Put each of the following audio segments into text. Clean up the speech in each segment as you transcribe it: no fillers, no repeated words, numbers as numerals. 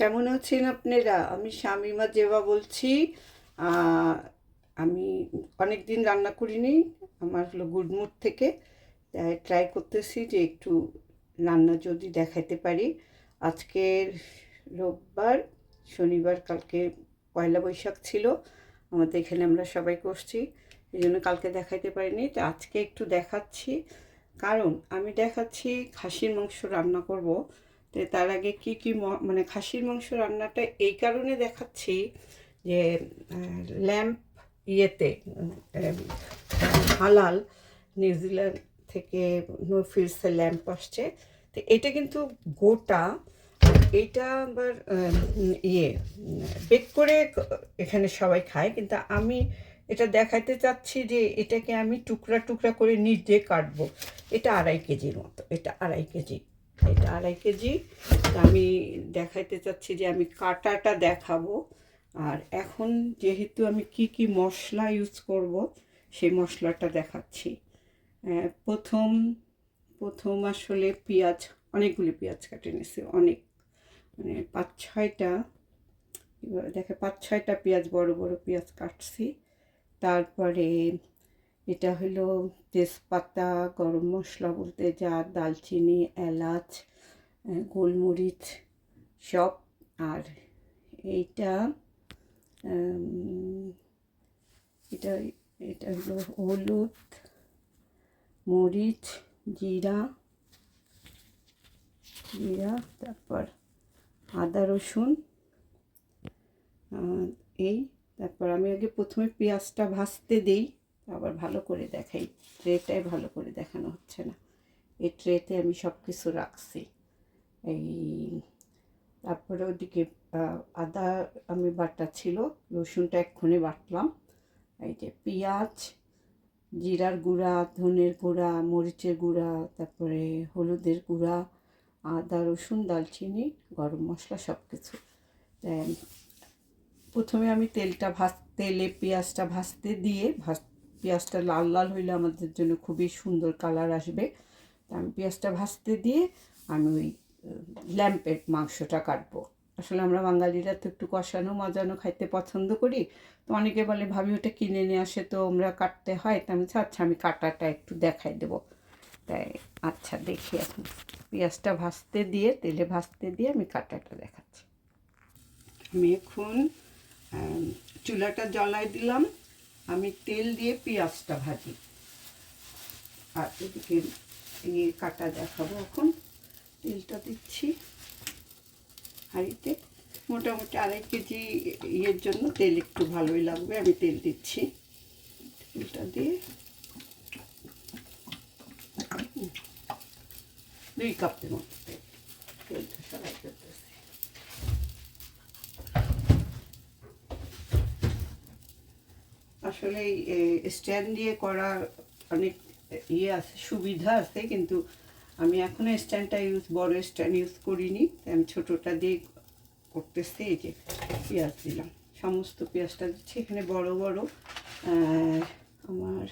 কেমন আছেন আপনারা? আমি শামিমা জেবা বলছি। আহ, আমি অনেক দিন রান্না করিনি। আমার হলো গুড মুড থেকে ট্রাই করতেছি যে একটু রান্না যদি দেখাতে পারি। আজকের রোববার, শনিবার, কালকে পয়লা বৈশাখ ছিল আমাদের এখানে, আমরা সবাই করছি, এই জন্য কালকে দেখাইতে পারিনি। তো আজকে একটু দেখাচ্ছি, কারণ আমি দেখাচ্ছি খাসির মাংস রান্না করব। তো তার আগে কি কি মানে খাসির মাংস রান্নাটা এই কারণে দেখাচ্ছি যে ল্যাম্প ইয়েতে আহ, হালাল নিউজিল্যান্ড থেকে নো ফিলসে ল্যাম্প আসছে। তো এটা কিন্তু গোটা, এইটা আবার বেক করে এখানে সবাই খায়, কিন্তু আমি এটা দেখাতে চাচ্ছি যে এটাকে আমি টুকরা টুকরা করে নিজে কাটবো। এটা 2.5 কেজির মতো, এটা 2.5 কেজি, এটা 2.5 কেজি। আমি দেখাইতে চাচ্ছি যে আমি কাটাটা দেখাবো। আর এখন যেহেতু আমি কি কি মশলা ইউজ করব সেই মশলাটা দেখাচ্ছি। প্রথম প্রথম আসলে পেঁয়াজ, অনেকগুলি পেঁয়াজ কেটে নিয়েছি, অনেক, মানে 5-6টা, দেখে 5-6টা পেঁয়াজ, বড় বড় পেঁয়াজ কাটছি। তারপরে এটা হলো তেজপাতা, গরম মশলা বলতে যা দালচিনি, এলাচ, গোলমরিচ সব। আর এইটা এটা এটা হলো হলুদ, মরিচ, জিরা, তারপর আদা রসুন, এই। তারপর আমি আগে প্রথমে পেঁয়াজটা ভাজতে দিই, আবার ভালো করে দেখাই। ট্রেটাই ভালো করে দেখানো হচ্ছে না, এই ট্রেতে আমি সব কিছু রাখছি। এই তারপরে ওদিকে আদা আমি বাটা ছিল, রসুনটা এক্ষুনি বাটলাম। এই যে পেঁয়াজ, জিরার গুঁড়া, ধনের গুঁড়া, মরিচের গুঁড়া, তারপরে হলুদের গুঁড়া, আদা রসুন, দালচিনি, গরম মশলা সব কিছু। প্রথমে আমি তেলে পেঁয়াজটা ভাজতে দিয়ে, পেঁয়াজটা লাল লাল হইলে আমাদের জন্য খুবই সুন্দর কালার আসবে। আমি পেঁয়াজটা ভাজতে দিয়ে আমি ওই ল্যাম্পের মাংসটা কাটবো। আসলে আমরা বাঙালিরা তো একটু কষানো মজানো খাইতে পছন্দ করি। তো অনেকে বলে ভাবি ওটা কিনে নিয়ে আসে তো আমরা কাটতে হয়, তো আমি আচ্ছা আমি কাটাটা একটু দেখাই দেবো। তাই আচ্ছা দেখি, এখন পেঁয়াজটা ভাজতে দিয়ে, তেলে ভাজতে দিয়ে আমি কাটাটা দেখাচ্ছি। আমি এখন চুলাটা জ্বলাই দিলাম, আমি তেল দিয়ে পেঁয়াজটা ভাজি। আর এদিকে কাটা দেখাবো। এখন তেলটা দিচ্ছি হাঁড়িতে, মোটামুটি 2.5 কেজি ইয়ের জন্য তেল একটু ভালোই লাগবে, আমি তেল দিচ্ছি। তেলটা দিয়ে 2 কাপের মতো তেলটা সরাই করতেছি। আসলে স্ট্যান্ড দিয়ে করা অনেক আছে, সুবিধা আছে, কিন্তু আমি এখনো স্ট্যান্ডটা বড় স্ট্যান্ড ইউজ করিনি, আমি ছোটোটা দিয়ে করতেছি। এই যে পেঁয়াজ দিলাম, সমস্ত পেঁয়াজটা দিচ্ছি এখানে, বড় বড় আমার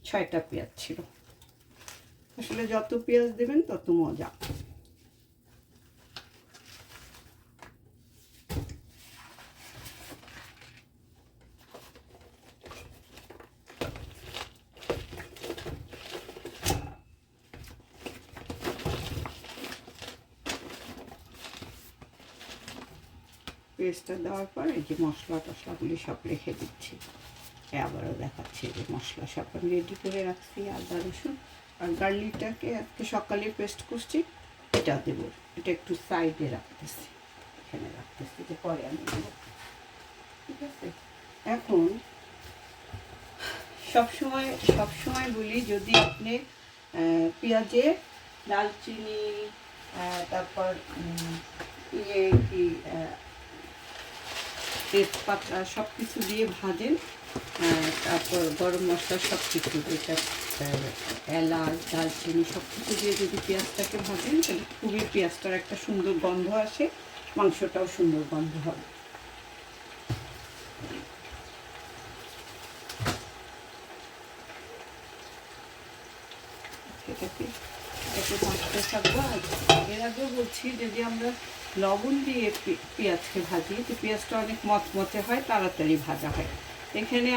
6টা পেঁয়াজ ছিল। আসলে যত পেঁয়াজ দেবেন তত মজা। পেস্টটা দেওয়ার পর এই যে মশলা টশলাগুলি সব রেখে দিচ্ছি। আবারও দেখাচ্ছি যে মশলা সব আমি রেডি করে রাখছি। আদা রসুন আর গার্লিকটাকে আজকে সকালে পেস্ট করছি, এটা দেবো। এটা একটু সাইডে রাখতেছি, এখানে রাখতেছি, যে পরে আমি দেবো। ঠিক আছে, এখন সবসময় বলি, যদি আপনি পেঁয়াজে দালচিনি, তারপর কি তেজপাতা সব কিছু দিয়ে ভাজেন, তারপর গরম মশলা সব কিছু, যেটা এলাচ, দালচিনি সব কিছু দিয়ে যদি পেঁয়াজটাকে ভাজেন, তাহলে খুবই পেঁয়াজটার একটা সুন্দর গন্ধ আসে, মাংসটাও সুন্দর গন্ধ হবে। এটাকে যত ভাজতে থাকবো। এর আগেও বলছি যদি আমরা লবণ দিয়ে পেঁয়াজকে ভাজি তো পেঁয়াজটা অনেক মচমচে হয়, তাড়াতাড়ি ভাজা হয়। এখানে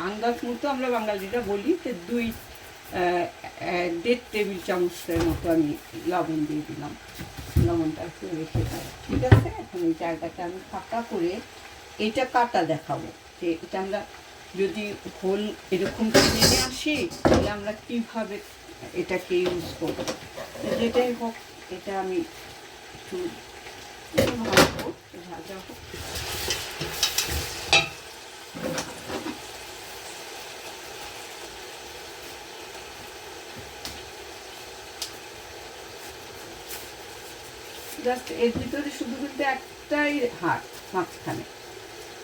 আন্দাজ মতো আমরা বাঙালিরা বলি যে 1.5 টেবিল চামচের মতো আমি লবণ দিয়ে দিলাম। লবণটা একটু রেখে দেয়, ঠিক আছে। এখন এই জায়গাটা আমি ফাঁকা করে এইটা কাটা দেখাবো যে এটা আমরা যদি হোল এরকম কিনে নিয়ে আসি তাহলে আমরা কীভাবে এটাকে ইউজ করবো। যেটাই হোক এটা আমি একটু ভাজবো, ভাজা হোক। জাস্ট এর ভিতরে শুধু কিন্তু একটাই হাড় মাঝখানে,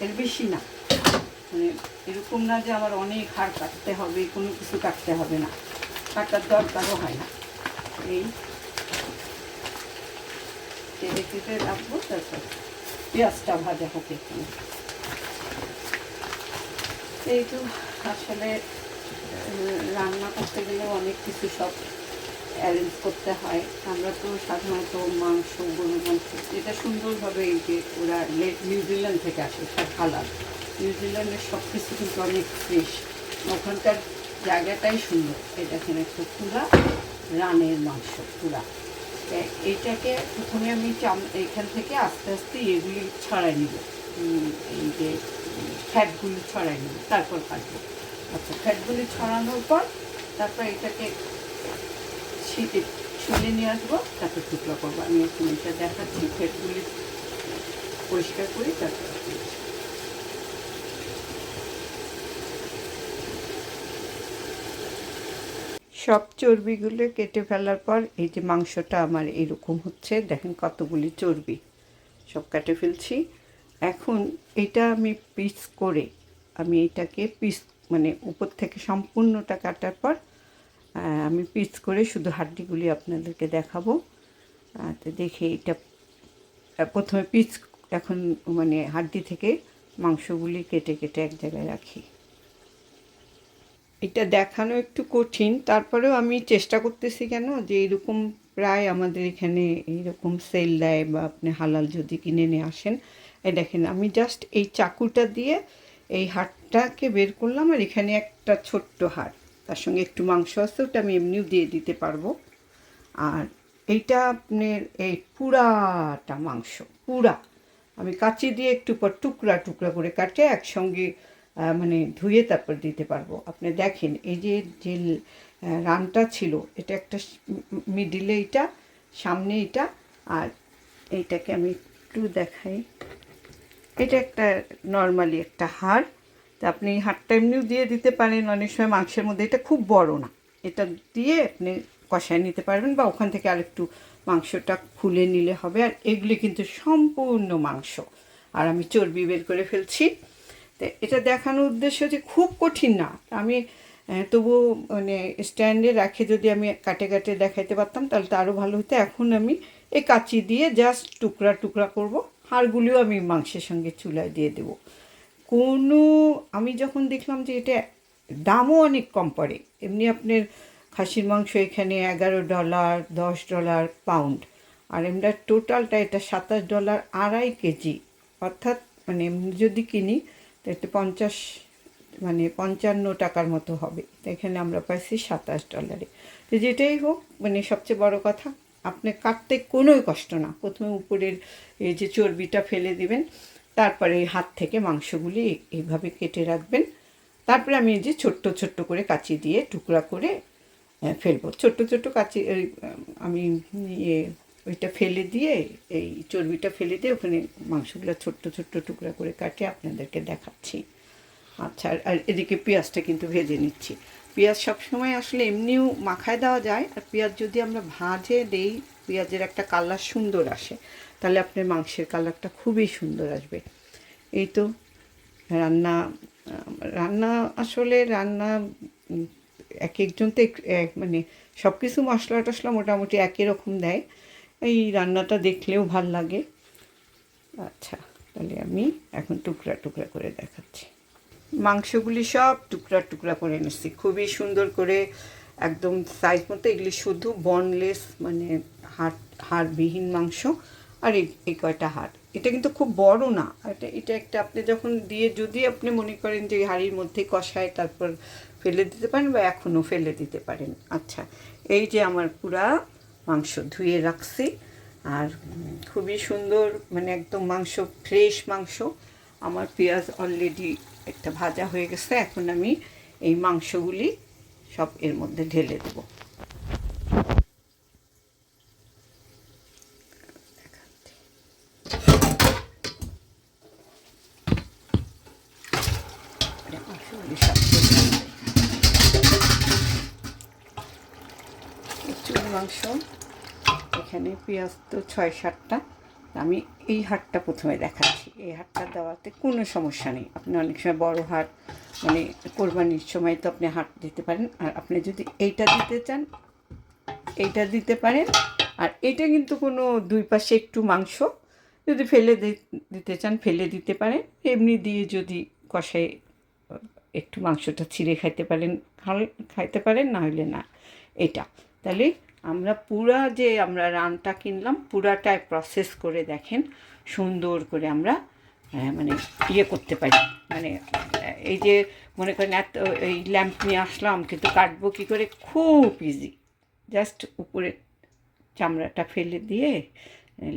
এর বেশি না। মানে এরকম না যে আমার অনেক হাড় কাটতে হবে, কোনো কিছু কাটতে হবে না, কাটার দরকারও হয় না। এই তেলে রাখবো, তারপর পেঁয়াজটা ভাজা হোক এখানে। এই তো আসলে রান্না করতে গেলে অনেক কিছু সব অ্যারেঞ্জ করতে হয়। আমরা তো সাধারণত মাংস, গরুর মাংস এটা সুন্দরভাবে এই যে ওরা নিউজিল্যান্ড থেকে আসে, সব হালাল। নিউজিল্যান্ডের সব কিছু কিন্তু অনেক ফ্রেশ, ওখানকার জায়গাটাই সুন্দর। এই দেখেন একটা পুরা রানের মাংস পুরা। এইটাকে প্রথমে আমি এইখান থেকে আস্তে আস্তে এগুলি ছড়াই নিব, এই যে ফ্যাটগুলি ছড়াই নিব, তারপর কাটবো। আচ্ছা, ফ্যাটগুলি ছড়ানোর পর তারপর এটাকে ছুলে নিয়ে আসবো, তারপর টুকরো করবো। আমি এখন এটা দেখাচ্ছি, ফ্যাটগুলি পরিষ্কার করি তারপর। সব চর্বিগুলো কেটে ফেলার পর এই যে মাংসটা আমার এরকম হচ্ছে, দেখেন কতগুলি চর্বি সব কেটে ফেলছি। এখন এটা আমি পিস করে আমি এটাকে পিস মানে উপর থেকে সম্পূর্ণটা কাটার পর আমি পিস করে শুধু হাড্ডিগুলি আপনাদেরকে দেখাবো। তো দেখে এটা প্রথমে পিস এখন মানে হাড্ডি থেকে মাংসগুলি কেটে কেটে এক জায়গায় রাখি। এটা দেখানো একটু কঠিন, তারপরেও আমি চেষ্টা করতেছি কেন যে এরকম প্রায় আমাদের এখানে এইরকম সেল দেয়, বা আপনি হালাল যদি কিনে নিয়ে আসেন। এই দেখেন আমি জাস্ট এই চাকুটা দিয়ে এই হাড়টাকে বের করলাম, আর এখানে একটা ছোট্ট হাড়, তার সঙ্গে একটু মাংস আছে, ওটা আমি এমনিও দিয়ে দিতে পারবো। আর এইটা আপনার এই পুরাটা মাংস পুরা আমি কাঁচি দিয়ে একটু পর টুকরা টুকরা করে কাটে একসঙ্গে মানে ধুয়ে তারপর দিতে পারবো। আপনি দেখেন এই যে যে রানটা ছিল, এটা একটা মিডিলে, এটা সামনে এটা, আর এইটাকে আমি একটু দেখাই। এটা একটা নর্মালি একটা হাড়, তা আপনি হাড়টা এমনিও দিয়ে দিতে পারেন। অনেক সময় মাংসের মধ্যে এটা খুব বড় না, এটা দিয়ে আপনি কষায় নিতে পারবেন, বা ওখান থেকে আরেকটু মাংসটা খুলে নিলে হবে। আর এগুলি কিন্তু সম্পূর্ণ মাংস, আর আমি চর্বি বের করে ফেলছি। তো এটা দেখানোর উদ্দেশ্য যে খুব কঠিন না। আমি তবু মানে স্ট্যান্ডে রাখে যদি আমি কাটে কাটে দেখাইতে পারতাম তাহলে তো আরও ভালো হতো। এখন আমি এই কাঁচি দিয়ে জাস্ট টুকরা টুকরা করব, হাড়গুলিও আমি মাংসের সঙ্গে চুলায় দিয়ে দেবো। কোনো আমি যখন দেখলাম যে এটা দামও অনেক কম পড়ে, এমনি আপনার খাসির মাংস এখানে $11, $10 পাউন্ড, আর এমনি টোটালটা এটা $27 2.5 কেজি, অর্থাৎ মানে যদি কিনি তো এটা 55 টাকার মতো হবে। তো এখানে আমরা পাইছি $27। তো যেটাই হোক, মানে সবচেয়ে বড় কথা আপনি কাটতে কোনোই কষ্ট না। প্রথমে উপরের এই যে চর্বিটা ফেলে দিবেন, তারপরে এই হাত থেকে মাংসগুলি এইভাবে কেটে রাখবেন। তারপরে আমি এই যে ছোট্ট ছোট্ট করে কাঁচি দিয়ে টুকরা করে ফেলবো। ছোট্ট ছোট্ট কাঁচি আমি ওইটা ফেলে দিয়ে, এই চর্বিটা ফেলে দিয়ে ওখানে মাংসগুলো ছোট্ট ছোট্ট টুকরা করে কাটে আপনাদেরকে দেখাচ্ছি। আচ্ছা, আর এদিকে পেঁয়াজটা কিন্তু ভেজে নিচ্ছি। পেঁয়াজ সবসময় আসলে এমনিও মাখায় দেওয়া যায়, আর পেঁয়াজ যদি আমরা ভাজে দেই পেঁয়াজের একটা কালার সুন্দর আসে, তাহলে আপনার মাংসের কালারটা খুবই সুন্দর আসবে। এই তো রান্না রান্না আসলে রান্না এক একজন তো মানে সব কিছু মশলা টশলা মোটামুটি একই রকম দেয়, এই রান্নাটা দেখলেও ভাল লাগে। আচ্ছা, তাহলে আমি এখন টুকরা টুকরা করে দেখাচ্ছি। মাংসগুলি সব টুকরা টুকরা করে নিচ্ছি, খুবই সুন্দর করে একদম সাইজ মতো। এগুলি শুধু বনলেস, মানে হাড়বিহীন মাংস। আর এই কয়টা হাড়, এটা কিন্তু খুব বড় না। এটা একটা আপনি যখন দিয়ে যদি আপনি মনে করেন যে হাঁড়ির মধ্যে কষায় তারপর ফেলে দিতে পারেন, বা এখনও ফেলে দিতে পারেন। আচ্ছা, এই যে আমার পুরা মাংস ধুয়ে রাখছি, আর খুবই সুন্দর, মানে একদম মাংস, ফ্রেশ মাংস। আমার পেঁয়াজ অলরেডি একটা ভাজা হয়ে গেছে। এখন আমি এই মাংসগুলি সব এর মধ্যে ঢেলে দেব। মাংস এখানে পেঁয়াজ তো 6-7টা। আমি এই হাড়টা প্রথমে দেখাচ্ছি। এই হাড়টা দেওয়াতে কোনো সমস্যা নেই। আপনি অনেক সময় বড় হাড়, মানে কোরবানির সময় তো আপনি হাড় দিতে পারেন। আর আপনি যদি এইটা দিতে চান, এইটা দিতে পারেন। আর এটা কিন্তু কোনো দুই পাশে একটু মাংস যদি ফেলে দিতে চান ফেলে দিতে পারেন। এমনি দিয়ে যদি কষায় একটু মাংসটা ছিঁড়ে খাইতে পারেন, না হলে না। এটা তাহলে আমরা আমরা রানটা কিনলাম পুরাটাই প্রসেস করে দেখেন সুন্দর করে আমরা মানে করতে পারি। মানে এই যে মনে করেন এই ল্যাম্প নিয়ে আসলাম, কিন্তু কাটবো কী করে, খুব ইজি। জাস্ট উপরে চামড়াটা ফেলে দিয়ে,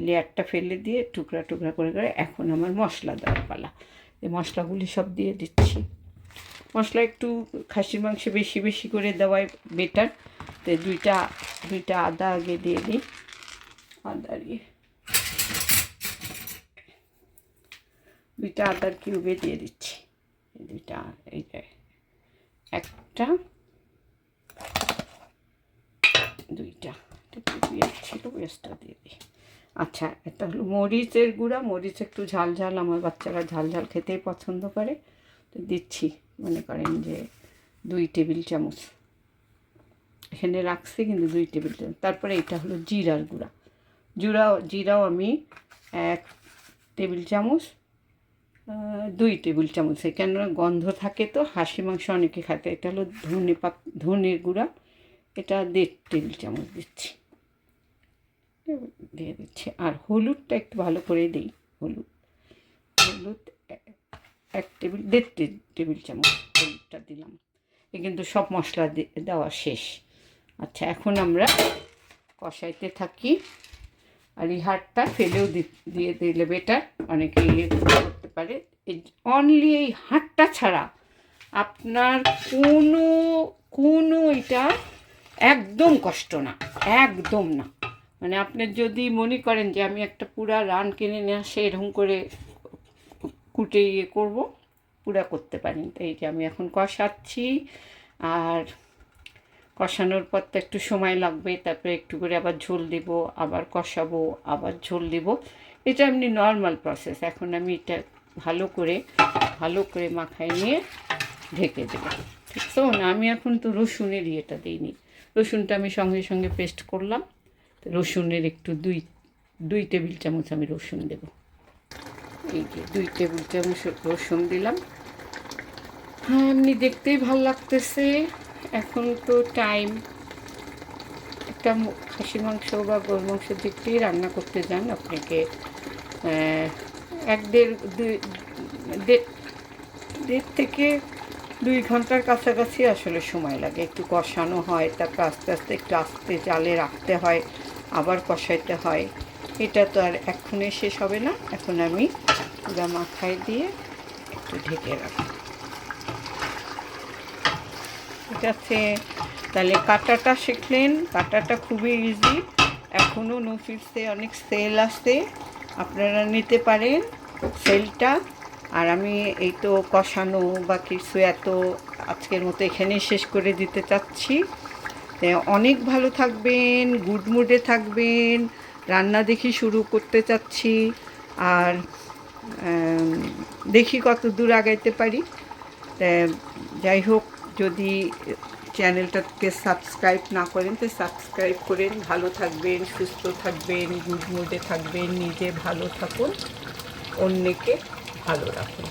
লেয়ারটা ফেলে দিয়ে টুকরা টুকরা করে এখন আমার মশলা দেওয়ার পালা। এই মশলাগুলি সব দিয়ে দিচ্ছি। মশলা একটু খাসির মাংসে বেশি বেশি করে দেওয়াই বেটার। তো দুইটা আদা আগে দিয়ে দিই। দুইটা আদার কিউবে দিয়ে দিচ্ছি। এই যে একটা, দুইটা ছিল, পেঁয়াজটা দিয়ে দিই। আচ্ছা, একটা হলো মরিচের গুঁড়া। মরিচ একটু ঝাল ঝাল, আমার বাচ্চারা ঝাল ঝাল খেতেই পছন্দ করে, তো দিচ্ছি মনে করেন যে 2 টেবিল চামচ এখানে রাখছি, কিন্তু 2 টেবিল চামচ। তারপরে এটা হলো জিরার গুঁড়া। জিরাও আমি 1 টেবিল চামচ, 2 টেবিল চামচ। কেন গন্ধ থাকে তো, হাঁসি মাংস অনেকে খাতে। এটা হলো ধনের গুঁড়া, এটা 1.5 টেবিল চামচ দিয়ে দিচ্ছি। আর হলুদটা একটু ভালো করে দিই। হলুদ 1.5 টেবিল চামচ হলুদটা দিলাম। কিন্তু সব মশলা দেওয়া শেষ। আচ্ছা, এখন আমরা কষাইতে থাকি। আর এই হাড়টা ফেলেও দিয়ে দিলে বেটার, অনেকে করতে পারে। অনলি এই হাড়টা ছাড়া আপনার কোনো এটা একদম কষ্ট না, একদম না। মানে আপনি যদি মনে করেন যে আমি একটা পুরা রান কিনে নিয়ে আসে এরকম করে কুটে করবো, পুরা করতে পারেন। তো এই যে আমি এখন কষাচ্ছি, আর কষানোর পর তো একটু সময় লাগবে। তারপরে একটু করে আবার ঝোল দেব, আবার কষাবো, আবার ঝোল দেব। এটা এমনি নর্মাল প্রসেস। এখন আমি এটা ভালো করে মাখায় নিয়ে ঢেকে দেবো। ঠিক তো না? আমি এখন তো রসুনের ইয়েটা দিইনি। রসুনটা আমি সঙ্গে সঙ্গে পেস্ট করলাম। রসুনের একটু 2 টেবিল চামচ আমি রসুন দেব। এই যে 2 টেবিল চামচ রসুন দিলাম। হ্যাঁ, এমনি দেখতেই ভালো লাগতেছে। এখন তো টাইম, একটা খাসির মাংস বা গরুর মাংস দেখতেই রান্না করতে যান আপনাকে 1.5 থেকে 2 ঘন্টার কাছাকাছি আসলে সময় লাগে। একটু কষানো হয়, তারপর আস্তে আস্তে একটু আস্তে জালে রাখতে হয়, আবার কষাইতে হয়। এটা তো আর এক্ষুনি শেষ হবে না। এখন আমি পুরো মাখায় দিয়ে একটু ঢেকে রাখি। ঠিক আছে, তাহলে কাটাটা শিখলেন। কাটাটা খুবই ইজি। এখনও নফিসে অনেক সেল আসে, আপনারা নিতে পারেন সেলটা। আর আমি এই তো কষানো বা কিছু এত আজকের মতো এখানেই শেষ করে দিতে চাচ্ছি। অনেক ভালো থাকবেন, গুড মুডে থাকবেন। রান্না দেখি শুরু করতে চাচ্ছি, আর দেখি কত দূর আগাইতে পারি। যাই হোক, যদি চ্যানেলটাকে সাবস্ক্রাইব না করেন তো সাবস্ক্রাইব করেন। ভালো থাকবেন, সুস্থ থাকবেন, গুড মুডে থাকবেন, নিজে ভালো থাকুন, অন্যকে ভালো রাখুন।